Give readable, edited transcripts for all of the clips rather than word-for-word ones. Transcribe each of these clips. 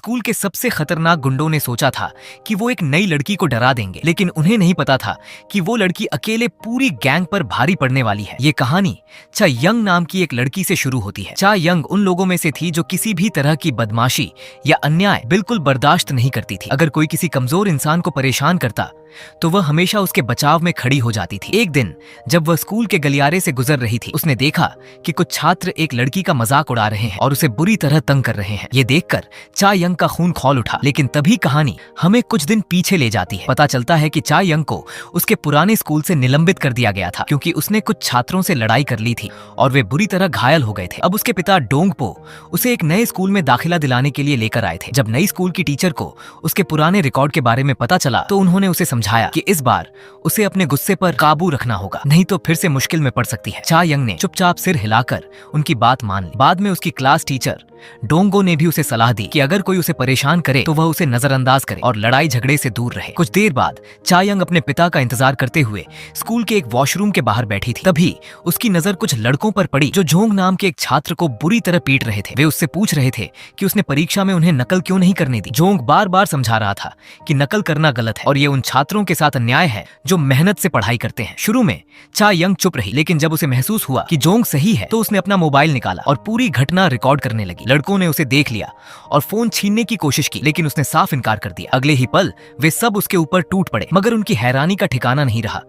School के सबसे खतरनाक गुंडों ने सोचा था कि वो एक नई लड़की को डरा देंगे, लेकिन उन्हें नहीं पता था कि वो लड़की अकेले पूरी गैंग पर भारी पड़ने वाली है। ये कहानी चा यंग नाम की एक लड़की से शुरू होती है। चा यंग उन लोगों में से थी जो किसी भी तरह की बदमाशी या अन्याय बिल्कुल बर्दाश्त नहीं करती थी। अगर कोई किसी कमजोर इंसान को परेशान करता तो वह हमेशा उसके बचाव में खड़ी हो जाती थी। एक दिन जब वह स्कूल के गलियारे से गुजर रही थी, उसने देखा कि कुछ छात्र एक लड़की का मजाक उड़ा रहे हैं और उसे बुरी तरह तंग कर रहे हैं। ये देखकर चा यंग का खून खौल उठा। लेकिन तभी कहानी हमें कुछ दिन पीछे ले जाती है। पता चलता है कि चा यंग को उसके पुराने स्कूल से निलंबित कर दिया गया था क्योंकि उसने कुछ छात्रों से लड़ाई कर ली थी और वे बुरी तरह घायल हो गए थे। अब उसके पिता डोंगपो उसे एक नए स्कूल में दाखिला दिलाने के लिए लेकर आए थे। जब नई स्कूल की टीचर को उसके पुराने रिकॉर्ड के बारे में पता चला तो उन्होंने उसे समझाया कि इस बार उसे अपने गुस्से पर काबू रखना होगा, नहीं तो फिर से मुश्किल में पड़ सकती है। चा यंग ने चुपचाप सिर हिलाकर उनकी बात मान ली। बाद में उसकी क्लास टीचर डोंगो ने भी उसे सलाह दी कि अगर कोई उसे परेशान करे तो वह उसे नजरअंदाज करे और लड़ाई झगड़े से दूर रहे। कुछ देर बाद चा यंग अपने पिता का इंतजार करते हुए स्कूल के एक वॉशरूम के बाहर बैठी थी। तभी उसकी नजर कुछ लड़कों पर पड़ी जो जोंग नाम के एक छात्र को बुरी तरह पीट रहे थे। वे उससे पूछ रहे थे कि उसने परीक्षा में उन्हें नकल क्यों नहीं करने दी। जोंग बार बार समझा रहा था कि नकल करना गलत है और ये उन छात्रों के साथ अन्याय है जो मेहनत से पढ़ाई करते हैं। शुरू में चा यंग चुप रही, लेकिन जब उसे महसूस हुआ कि जोंग सही है तो उसने अपना मोबाइल निकाला और पूरी घटना रिकॉर्ड करने लगी। लड़कों ने उसे देख लिया और फोन छीनने की कोशिश की, लेकिन उसने साफ इनकार कर दिया। अगले ही पल वे सब उसके ऊपर टूट पड़े, मगर उनकी हैरानी का ठिकाना नहीं रहा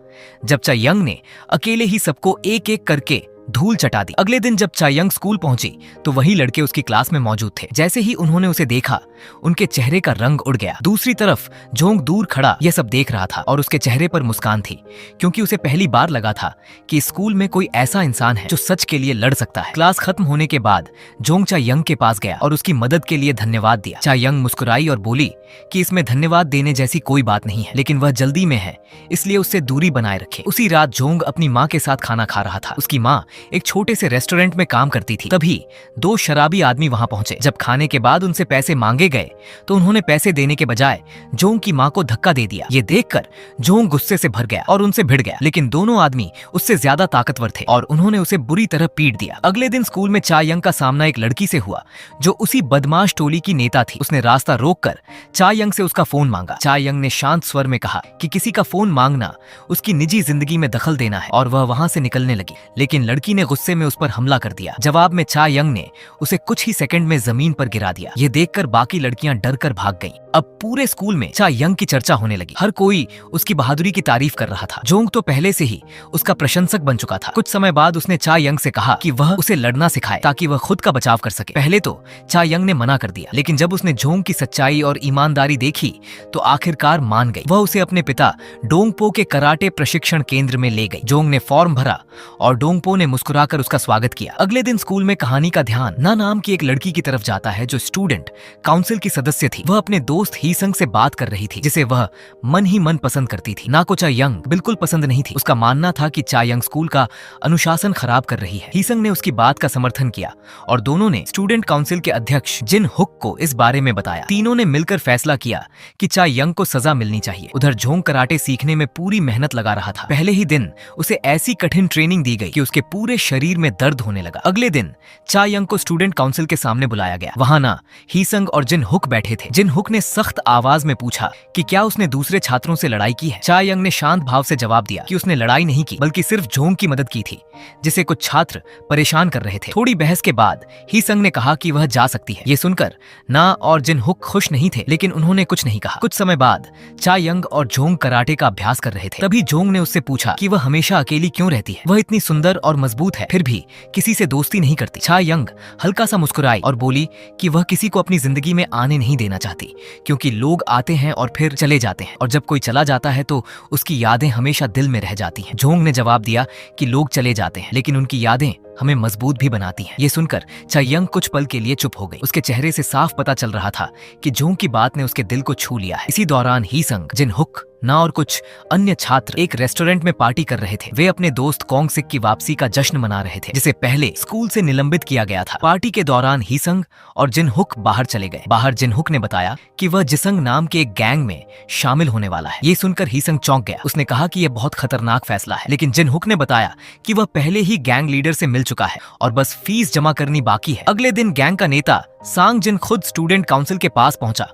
जब चा यंग ने अकेले ही सबको एक एक करके धूल चटा दी। अगले दिन जब चा यंग स्कूल पहुंची तो वही लड़के उसकी क्लास में मौजूद थे। जैसे ही उन्होंने उसे देखा उनके चेहरे का रंग उड़ गया। दूसरी तरफ जोंग दूर खड़ा यह सब देख रहा था और उसके चेहरे पर मुस्कान थी क्योंकि उसे पहली बार लगा था कि स्कूल में कोई ऐसा इंसान है जो सच के लिए लड़ सकता है। क्लास खत्म होने के बाद जोंग चा यंग के पास गया और उसकी मदद के लिए धन्यवाद दिया। चा यंग मुस्कुराई और बोली कि इसमें धन्यवाद देने जैसी कोई बात नहीं है, लेकिन वह जल्दी में है इसलिए उससे दूरी बनाए रखे। उसी रात जोंग अपनी माँ के साथ खाना खा रहा था। उसकी माँ एक छोटे से रेस्टोरेंट में काम करती थी। तभी दो शराबी आदमी वहां पहुंचे। जब खाने के बाद उनसे पैसे मांगे गए तो उन्होंने पैसे देने के बजाय जोंग की मां को धक्का दे दिया। ये देखकर जोंग गुस्से से भर गया और उनसे भिड़ गया, लेकिन दोनों आदमी उससे ज्यादा ताकतवर थे और उन्होंने उसे बुरी तरह पीट दिया। अगले दिन स्कूल में चा यंग का सामना एक लड़की से हुआ जो उसी बदमाश टोली की नेता थी। उसने रास्ता रोककर चा यंग से उसका फोन मांगा। चा यंग ने शांत स्वर में कहा कि किसी का फोन मांगना उसकी निजी जिंदगी में दखल देना है और वह वहां से निकलने लगी, लेकिन लड़की ने गुस्से में उस पर हमला कर दिया। जवाब में चा यंग ने उसे कुछ ही सेकंड में जमीन पर गिरा दिया। ये देखकर बाकी लड़कियां डरकर भाग गईं। अब पूरे स्कूल में चा यंग की चर्चा होने लगी। हर कोई उसकी बहादुरी की तारीफ कर रहा था। जोंग तो पहले से ही उसका प्रशंसक बन चुका था। कुछ समय बाद उसने चा यंग से कहा कि वह उसे लड़ना सिखाए ताकि वह खुद का बचाव कर सके। पहले तो चा यंग ने मना कर दिया, लेकिन जब उसने जोंग की सच्चाई और ईमानदारी देखी तो आखिरकार मान गई। वह उसे अपने पिता डोंगपो के कराटे प्रशिक्षण केंद्र में ले गई। जोंग ने फॉर्म भरा और डोंगपो ने मुस्कुराकर उसका स्वागत किया। अगले दिन स्कूल में कहानी का ध्यान ना नाम की एक लड़की की तरफ जाता है जो स्टूडेंट काउंसिल की सदस्य थी। वह अपने दोस्त हीसंग से बात कर रही थी जिसे वह मन ही मन पसंद करती थी। ना को चा यंग बिल्कुल पसंद नहीं थी। उसका मानना था कि चा यंग स्कूल का अनुशासन खराब कर रही है। हीसंग ने उसकी बात का समर्थन किया और दोनों ने स्टूडेंट काउंसिल के अध्यक्ष जिन हुक को इस बारे में बताया। तीनों ने मिलकर फैसला किया कि चा यंग को सजा मिलनी चाहिए। उधर जोंग कराटे सीखने में पूरी मेहनत लगा रहा था। पहले ही दिन उसे ऐसी कठिन ट्रेनिंग दी गई कि उसके पूरे शरीर में दर्द होने लगा। अगले दिन चा यंग को स्टूडेंट काउंसिल के सामने बुलाया गया। वहां ना हीसंग और जिन हुक बैठे थे। जिन हुक ने सख्त आवाज में पूछा कि क्या उसने दूसरे छात्रों से लड़ाई की है। चा यंग ने शांत भाव से जवाब दिया कि उसने लड़ाई नहीं की बल्कि सिर्फ जोंग की मदद की थी जिसे कुछ छात्र परेशान कर रहे थे। थोड़ी बहस के बाद हीसंग ने कहा कि वह जा सकती है। ये सुनकर ना और जिन हुक खुश नहीं थे, लेकिन उन्होंने कुछ नहीं कहा। कुछ समय बाद चा यंग और जोंग कराटे का अभ्यास कर रहे थे। तभी जोंग ने उससे पूछा कि वह हमेशा अकेली क्यों रहती है। वह इतनी सुंदर और मजबूत है फिर भी किसी से दोस्ती नहीं करती। चा यंग हल्का सा मुस्कुराई और बोली कि वह किसी को अपनी जिंदगी में आने नहीं देना चाहती क्योंकि लोग आते हैं और फिर चले जाते हैं और जब कोई चला जाता है तो उसकी यादें हमेशा दिल में रह जाती हैं। जोंग ने जवाब दिया कि लोग चले जाते हैं लेकिन उनकी यादें हमें मजबूत भी बनाती हैं। ये सुनकर चा यंग कुछ पल के लिए चुप हो गई। उसके चेहरे से साफ पता चल रहा था कि जोंग की बात ने उसके दिल को छू लिया है। इसी दौरान हीसंग, जिन हुक, ना और कुछ अन्य छात्र एक रेस्टोरेंट में पार्टी कर रहे थे। वे अपने दोस्त कोंग सिक की वापसी का जश्न मना रहे थे जिसे पहले स्कूल से निलंबित किया गया था। पार्टी के दौरान हीसंग और जिन हुक बाहर चले गए। बाहर जिन हुक ने बताया कि वह जिसंग नाम के एक गैंग में शामिल होने वाला है। ये सुनकर हीसंग चौंक गया। उसने कहा कि यह बहुत खतरनाक फैसला है, लेकिन जिन हुक ने बताया कि वह पहले ही गैंग लीडर से मिल चुका है और बस फीस जमा करनी बाकी है। अगले दिन गैंग का नेता सांग जिन खुद स्टूडेंट काउंसिल के पास पहुंचा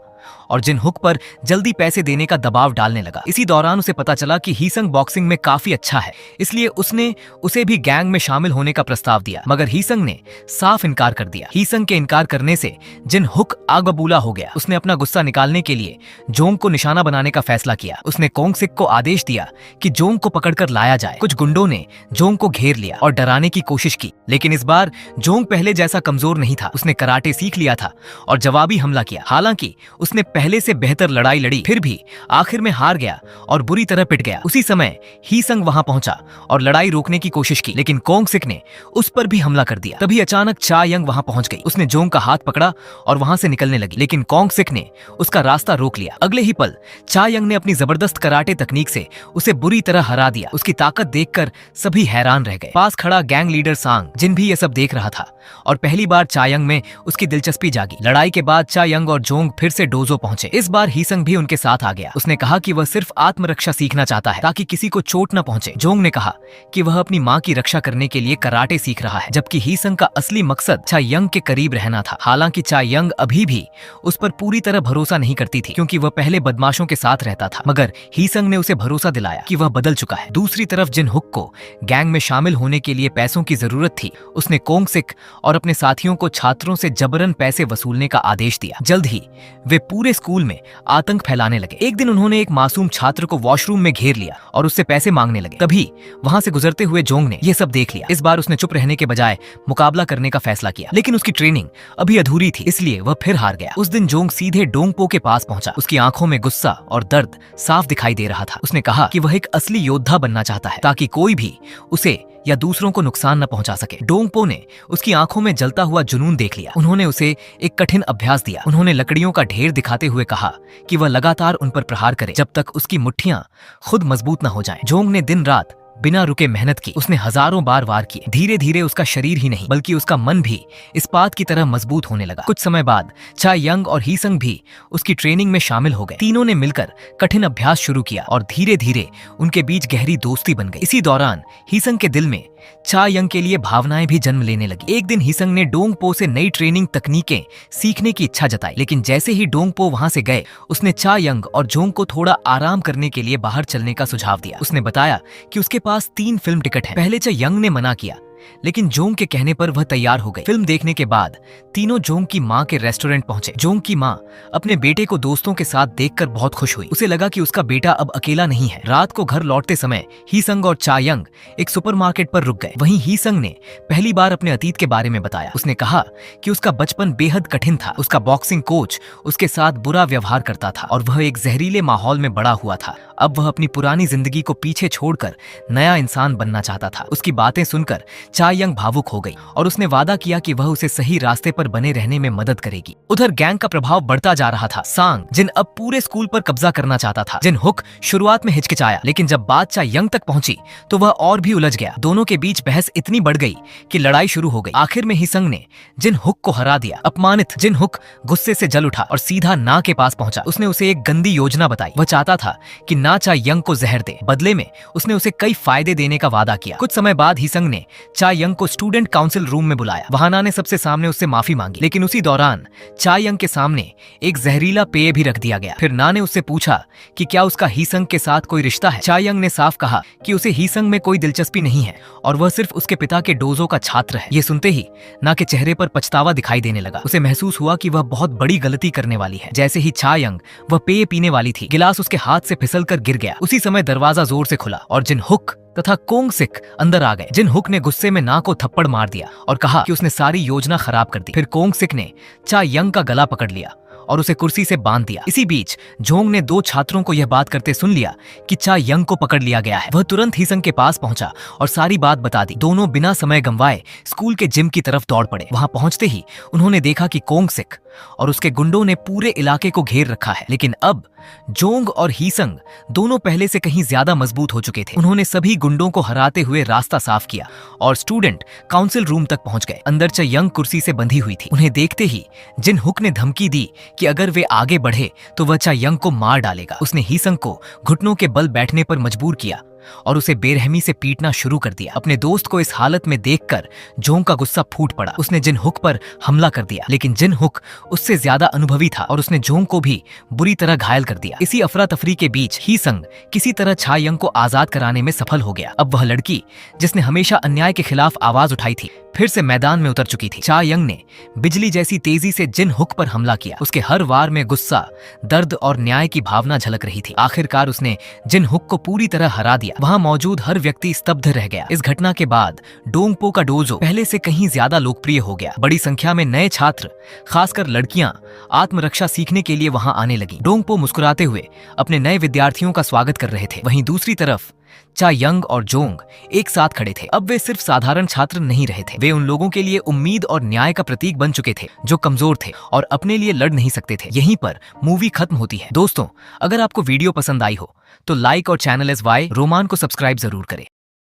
और जिन हुक पर जल्दी पैसे देने का दबाव डालने लगा। इसी दौरान उसे पता चला कि हीसंग बॉक्सिंग में काफी अच्छा है, इसलिए उसने उसे भी गैंग में शामिल होने का प्रस्ताव दिया, मगर हीसंग ने साफ इनकार कर दिया। हीसंग के इनकार करने से जिन हुक आग बबूला हो गया। उसने अपना गुस्सा निकालने के लिए जोंग को निशाना बनाने का फैसला किया। उसने कोंग सिक को आदेश दिया कि जोंग को पकड़कर लाया जाए। कुछ गुंडों ने जोंग को घेर लिया और डराने की कोशिश की, लेकिन इस बार जोंग पहले जैसा कमजोर नहीं था। उसने कराटे सीख लिया था और जवाबी हमला किया। हालांकि उसने पहले से बेहतर लड़ाई लड़ी, फिर भी आखिर में हार गया और बुरी तरह पिट गया। उसी समय हीसंग वहां पहुंचा और लड़ाई रोकने की कोशिश की, लेकिन कोंग सिक ने उस पर भी हमला कर दिया। तभी अचानक चा यंग वहां पहुंच गई। उसने जोंग का हाथ पकड़ा और वहां से निकलने लगी, लेकिन कोंग सिक ने उसका रास्ता रोक लिया। अगले ही पल चा यंग ने अपनी जबरदस्त कराटे तकनीक से उसे बुरी तरह हरा दिया। उसकी ताकत देखकर सभी हैरान रह गए। पास खड़ा गैंग लीडर सांग जिन भी ये सब देख रहा था और पहली बार चा यंग में उसकी दिलचस्पी जागी। लड़ाई के बाद चा यंग और जोंग फिर से डोजो पहुंचे। इस बार हीसंग भी उनके साथ आ गया। उसने कहा कि वह सिर्फ आत्मरक्षा सीखना चाहता है ताकि किसी को चोट न पहुंचे। जोंग ने कहा कि वह अपनी मां की रक्षा करने के लिए कराटे सीख रहा है, जबकि हीसंग का असली मकसद चा यंग के करीब रहना था। हालांकि चा यंग अभी भी उस पर पूरी तरह भरोसा नहीं करती थी, क्योंकि वह पहले बदमाशों के साथ रहता था, मगर हीसंग ने उसे भरोसा दिलाया कि वह बदल चुका है। दूसरी तरफ जिन हुक को गैंग में शामिल होने के लिए पैसों की जरूरत थी, उसने कोंग सिक और अपने साथियों को छात्रों से जबरन पैसे वसूलने का आदेश दिया। जल्द ही वे पूरे स्कूल में आतंक फैलाने लगे। एक दिन उन्होंने एक मासूम छात्र को वॉशरूम में घेर लिया और उससे पैसे मांगने लगे। तभी वहां से गुजरते हुए जोंग ने यह सब देख लिया। इस बार उसने चुप रहने के बजाय मुकाबला करने का फैसला किया, लेकिन उसकी ट्रेनिंग अभी अधूरी थी, इसलिए वह फिर हार गया। उस दिन जोंग सीधे डोंगपो के पास पहुंचा। उसकी आंखों में गुस्सा और दर्द साफ दिखाई दे रहा था। उसने कहा कि वह एक असली योद्धा बनना चाहता है ताकि कोई भी उसे या दूसरों को नुकसान न पहुंचा सके। डोंगपो ने उसकी आंखों में जलता हुआ जुनून देख लिया। उन्होंने उसे एक कठिन अभ्यास दिया। उन्होंने लकड़ियों का ढेर दिखाते हुए कहा कि वह लगातार उन पर प्रहार करे जब तक उसकी मुट्ठियां खुद मजबूत न हो जाएं। जोंग ने दिन रात बिना रुके मेहनत की। उसने हजारों बार वार किए। धीरे धीरे उसका शरीर ही नहीं बल्कि उसका मन भी इस्पात की तरह मजबूत होने लगा। कुछ समय बाद चा यंग और हीसंग भी उसकी ट्रेनिंग में शामिल हो गए। तीनों ने मिलकर कठिन अभ्यास शुरू किया और धीरे धीरे उनके बीच गहरी दोस्ती बन गई। इसी दौरान हीसंग के दिल में चा यंग के लिए भावनाएं भी जन्म लेने लगी। एक दिन हीसंग ने डोंगपो से नई ट्रेनिंग तकनीकें सीखने की इच्छा जताई, लेकिन जैसे ही डोंगपो वहां से गए, उसने चा यंग और जोंग को थोड़ा आराम करने के लिए बाहर चलने का सुझाव दिया। उसने बताया कि उसके पास 3 फिल्म टिकट हैं। पहले चा यंग ने मना किया, लेकिन जोंग के कहने पर वह तैयार हो गई। फिल्म देखने के बाद तीनों जोंग की मां के रेस्टोरेंट पहुंचे। जोंग की मां अपने बेटे को दोस्तों के साथ देखकर बहुत खुश हुई। उसे लगा कि उसका बेटा अब अकेला नहीं है। रात को घर लौटते समय हीसंग और चा यंग एक सुपरमार्केट पर रुक गए। वहीं हीसंग ने पहली बार अपने अतीत के बारे में बताया। उसने कहा कि उसका बचपन बेहद कठिन था। उसका बॉक्सिंग कोच उसके साथ बुरा व्यवहार करता था और वह एक जहरीले माहौल में बड़ा हुआ था। अब वह अपनी पुरानी जिंदगी को पीछे छोड़कर नया इंसान बनना चाहता था। उसकी बातें सुनकर चा यंग भावुक हो गई और उसने वादा किया कि वह उसे सही रास्ते पर बने रहने में मदद करेगी। उधर गैंग का प्रभाव बढ़ता जा रहा था। सांग जिन अब पूरे स्कूल पर कब्जा करना चाहता था। जिन हुक शुरुआत में हिचकिचाया, लेकिन जब बात चा यंग तक पहुंची तो वह और भी उलझ गया। दोनों के बीच बहस इतनी बढ़ गई कि लड़ाई शुरू हो गई। आखिर में हीसंग ने जिन हुक को हरा दिया। अपमानित जिन हुक गुस्से से जल उठा और सीधा ना के पास पहुंचा। उसने उसे एक गंदी योजना बताई। वह चाहता था कि ना चा यंग को जहर दे। बदले में उसने उसे कई फायदे देने का वादा किया। कुछ समय बाद हीसंग ने चा यंग को स्टूडेंट काउंसिल रूम में बुलाया। वहां ना ने सबसे सामने उससे माफी मांगी, लेकिन उसी दौरान चा यंग के सामने एक जहरीला पेय भी रख दिया गया। फिर ना ने उससे पूछा कि क्या उसका हीसंग के साथ कोई रिश्ता है। चा यंग ने साफ कहा कि उसे हीसंग में कोई दिलचस्पी नहीं है और वह सिर्फ उसके पिता के डोजो का छात्र है। ये सुनते ही ना के चेहरे पर पछतावा दिखाई देने लगा। उसे महसूस हुआ कि वह बहुत बड़ी गलती करने वाली है। जैसे ही चा यंग वह पेय पीने वाली थी, गिलास उसके हाथ से फिसलकर गिर गया। उसी समय दरवाजा जोर से खुला और जिन हुक तथा कोंग सिक अंदर आ गए। जिन हुक ने गुस्से में ना को थप्पड़ मार दिया और कहा कि उसने सारी योजना खराब कर दी। फिर कोंग सिक ने चा यंग का गला पकड़ लिया और उसे कुर्सी से बांध दिया। इसी बीच जोंग ने 2 छात्रों को यह बात करते सुन लिया कि चा यंग को पकड़ लिया गया है। वह तुरंत हीसंग के पास पहुंचा और सारी बात बता दी। दोनों बिना समय गंवाए स्कूल के जिम की तरफ दौड़ पड़े। वहां पहुंचते ही उन्होंने देखा कि कोंग सिक और उसके गुंडों ने पूरे इलाके को घेर रखा है, लेकिन अब जोंग और हीसंग दोनों पहले से कहीं ज्यादा मजबूत हो चुके थे। उन्होंने सभी गुंडों को हराते हुए रास्ता साफ किया और स्टूडेंट काउंसिल रूम तक पहुंच गए। अंदर चा यंग कुर्सी से बंधी हुई थी। उन्हें देखते ही जिन हुक ने धमकी दी कि अगर वे आगे बढ़े तो वह चा यंग को मार डालेगा। उसने हीसंग को घुटनों के बल बैठने पर मजबूर किया और उसे बेरहमी से पीटना शुरू कर दिया। अपने दोस्त को इस हालत में देखकर जोंग का गुस्सा फूट पड़ा। उसने जिन हुक पर हमला कर दिया, लेकिन जिन हुक उससे ज्यादा अनुभवी था और उसने जोंग को भी बुरी तरह घायल कर दिया। इसी अफरा तफरी के बीच ही संग किसी तरह छा यंग को आजाद कराने में सफल हो गया। अब वह लड़की जिसने हमेशा अन्याय के खिलाफ आवाज उठाई थी फिर से मैदान में उतर चुकी थी। चा यंग ने बिजली जैसी तेजी से जिन हुक पर हमला किया। उसके हर वार में गुस्सा, दर्द और न्याय की भावना झलक रही थी। आखिरकार उसने जिन हुक को पूरी तरह हरा दिया। वहां मौजूद हर व्यक्ति स्तब्ध रह गया। इस घटना के बाद डोंगपो का डोजो पहले से कहीं ज्यादा लोकप्रिय हो गया। बड़ी संख्या में नए छात्र, खासकर लड़कियां, आत्मरक्षा सीखने के लिए वहां आने लगी। डोंगपो मुस्कुराते हुए अपने नए विद्यार्थियों का स्वागत कर रहे थे। वहीं दूसरी तरफ चा यंग और जोंग एक साथ खड़े थे। अब वे सिर्फ साधारण छात्र नहीं रहे थे, वे उन लोगों के लिए उम्मीद और न्याय का प्रतीक बन चुके थे जो कमजोर थे और अपने लिए लड़ नहीं सकते थे। यहीं पर मूवी खत्म होती है। दोस्तों, अगर आपको वीडियो पसंद आई हो तो लाइक और चैनल SY रोमान को सब्सक्राइब जरूर करें।